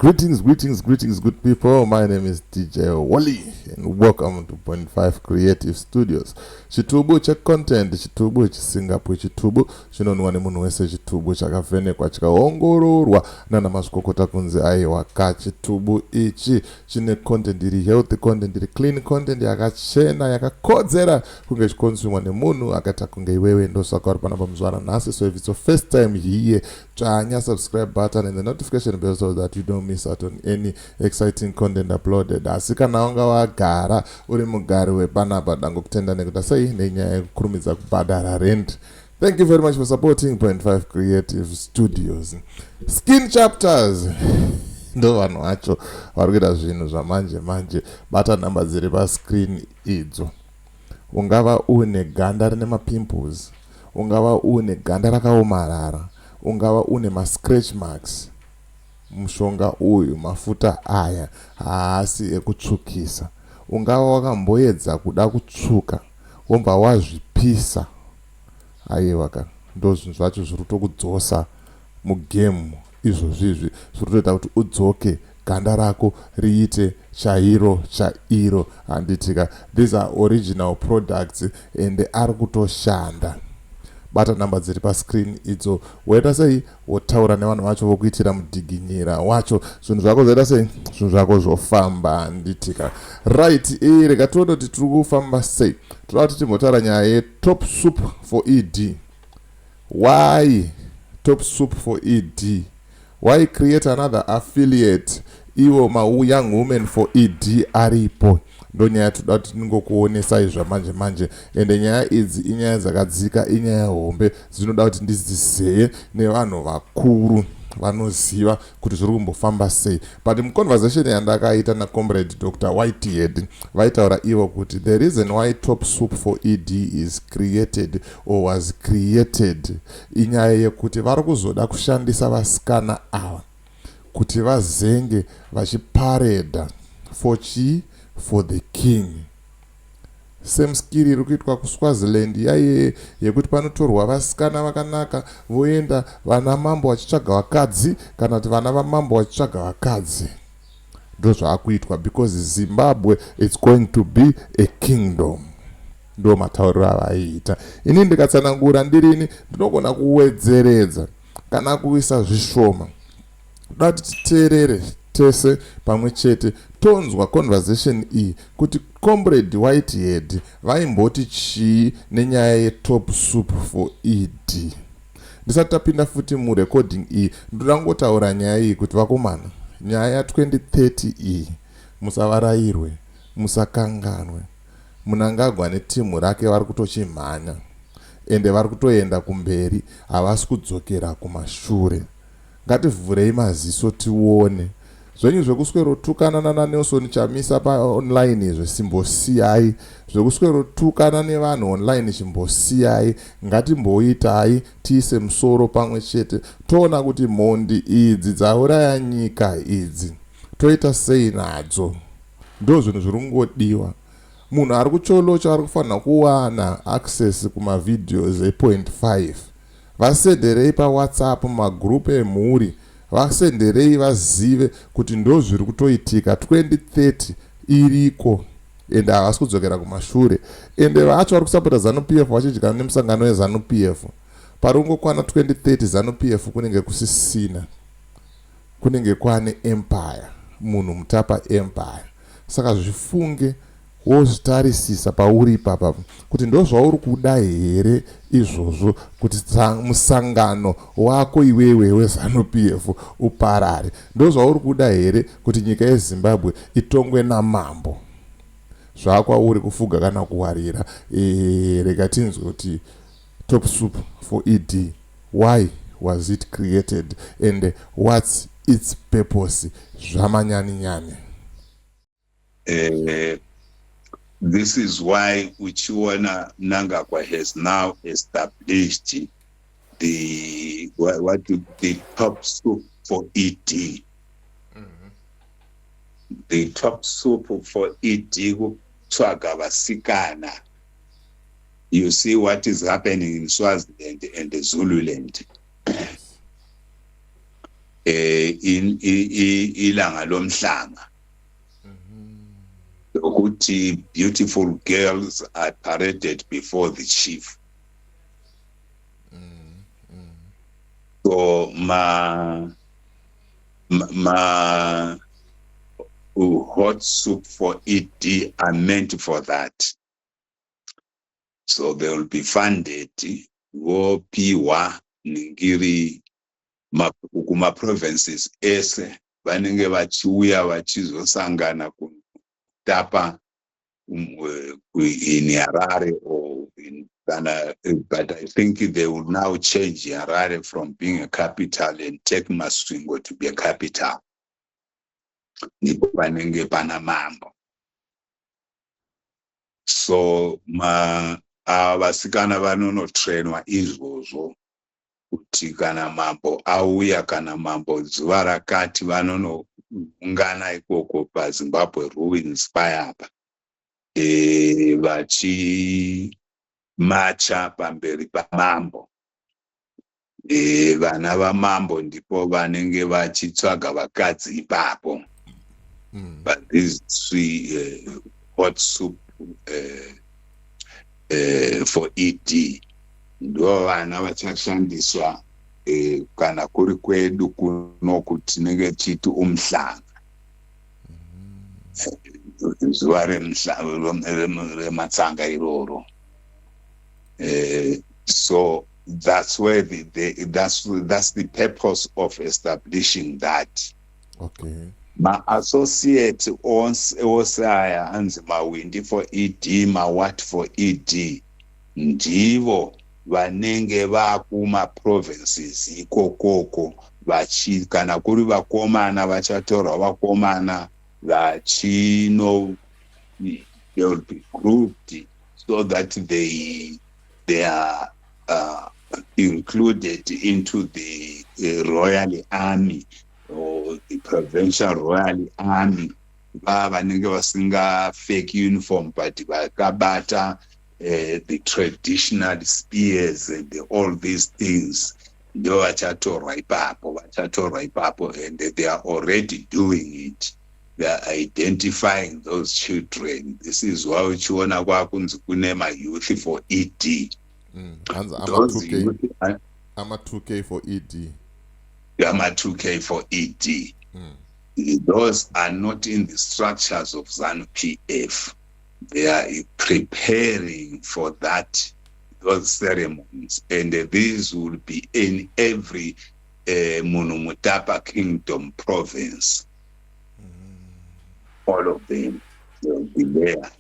Greetings, good people. My name is DJ Wally, and welcome to Point 5 Creative Studios. Chitubu cha content, chitubu chisingapo, chitubu chinonwa nemunhu wese, chitubu chakavhenekwa chikaongororwa nana mazvikokota kunzi aiwaka. Chitubu ichi chine content iri healthy, content iri clean, content yakachena, yakakodzera kunge chikonsumwa nemunhu akata kunge iwewe. Ndosaka uri panapa muzvara nhasi. So if it's your first time here, chanya subscribe button and the notification bell so that you don't miss out on any exciting content uploaded. Asi kana wanga wagara uri mugari wepanapa dangokutenda nekuda sei nenyaya yekukurumidza kubhadhara rent. Thank you very much for supporting Point 5 Creative Studios. Skin Chapters ndo vanhu vacho vari kuita zvinhu zvamanje manje. Bata namba dziri pascreen idzo. Ungava une ganda rine mapimples, ungava une ganda rakaomarara, ungava une ma-scratch marks, mushonga uyu, mafuta aya haasi ekutsvukisa. Ungava wakamboedza kuda kutsvuka wobva wazvipisa, aiwaka ndo zvinhu zvacho zviri kutokudzosa mugemu izvozvizvi. Zviri kutoita kuti udzoke ganda rako riite chairo handitika. These are original products and ari kutoshanda. Bata namba dziri pascreen idzo. Woita sei wotaura nevanhu vacho vokuitira mudhiginyira wacho, zvinhu zvako zvoita sei, zvinhu zvako zvofamba handitika. Right, rega tione kuti tiri kufamba sei. Toda kuti timbotaura nyaya yeTop Soup for ED. Why Top Soup for ED? Why create another affiliate iwo young women for ED aripo? Ndo nyaya toda kuti ningokuonesai zvamanje manje. Ende nyaya idzi inyaya dzakadzika, inyaya hombe dzinoda kuti ndiziseye nevanhu vakuru vanoziva kuti zviri kumbofamba sei. But muconversation yandakaita naComrade Dr. Whitehead vaitaura ivo kuti the reason why Top Soup for ED is created or was created inyaya yekuti vari kuzoda kushandisa vasikana ava kuti vazenge vachiparedha for the king. Same skill iri kuitwa kuSwaziland yaiye yekuti panotorwa vasikana vakanaka voenda vana mambo vachitsvaga vakadzi kana kuti vana vamambo vachitsvaga vakadzi. Ndo zvaakuitwa because Zimbabwe it's going to be a kingdom. Ndo matauriro avaiita. Ini ndikatsanangura ndirini ndinogona kuwedzeredza kana kuisa zvishoma. Dati titerere tese pamwe chete tonzwa conversation iyi kuti Comrade Whitehead vaimboti chii nenyaya yeTop Soup for ED. Ndisati tapinda futi murecording iyi ndoda ngotaura nyaya iyi kuti vakomana, nyaya ya2030 iyi musavarairwe, musakanganwe. Munangagwa netimu rake vari kutochimhanya ende vari kutoenda kumberi, havasi kudzokera kumashure. Ngativhurei maziso tione. Zvenyu zvekuswero tukana nana Nelson Chamisa pa online izvo simbosiyai. Zvekuswero tukana nevanhu online chimbosiyai. Ngatimboitai tiise musoro pamwe chete. Toona kuti mhondi idzi dzauraya nyika idzi toita sei nadzo. Ndo zvinhu zviri kungodiwa. Munhu ari kucholocha ari kufanira kuwana access kuma videos e.5. Vasenderei pa WhatsApp magroup emhuri. Vasenderei vazive kuti ndo zviri kutoitika 2030 iriko ende havasi kudzokera kumashure. Ende vacho vari kusapota ZANU-PF vachidyana nemusangano weZANU-PF. Parungokwana 2030 ZANU-PF kunenge kusisina. Kunenge kwane empire. Munhu mutapa empire. Saka zvifunge wozvitarisisa pauri ipapa kuti ndo zvauri kuda here izvozvo kuti musangano wako iwewe weZANU-PF uparare. Ndo zvauri kuda here kuti nyika yeZimbabwe itongwe namambo. Zvakwauri kufuga kana kuwarira. Rega tinzwe kuti Top Soup for ED, why was it created and what's its purpose? Zvamanyani nyani. This is why Uchiwana Mnangagwa has now established the Top Soup for ED. The Top Soup for ED kutsvaga vasikana. You see what is happening in Swaziland and Zululand. ilanga lomhlanga ukuthi beautiful girls are paraded before the chief. So ma hot soup for ED are meant for that. So they will be funded. Wopiwa ningiri kuma provinces ese vanenge vachiuya vachizosangana kutapa in Harare or in Ghana, but I think they will now change Harare from being a capital and take Masvingo to be a capital. Nipo vanenge pana mambo. So vasikana vanonotrainwa izvozvo kuti kana mambo auya kana mambo zuva rakati vanonoungana ikoko paZimbabwe ruins payapa vachimacha pamberi pamambo. Vana vamambo ndipo vanenge vachitsvaga vakadzi ipapo. But these three hot soup for ED ndo vana vachashandiswa kana kuri kwedu kuno kuti tinenge tichiti umhlanga. Zuva rematsanga iroro. So that's where that's the purpose of establishing that. Okay. Ma-associate osaya anzi mawindi for ED, ma-what for ED, ndivo vanenge vakuma provinces ikokoko kana kuri vakomana vachatorwa vakomana vachino, they will be grouped so that they are included into the royal army or the provincial royal army. Vanenge vasinga fake uniform but vakabata the traditional spears and all these things. Ndo vachatorwa ipapo and they are already doing it. They are identifying those children. This is why uchiona kwakunzi kune ma-youth for ED. I'm a 2K for ED. I'm a 2K for ED. Those are not in the structures of ZANU-PF. They are preparing for those ceremonies, and these will be in every Munumutapa Kingdom province. All of them will be there.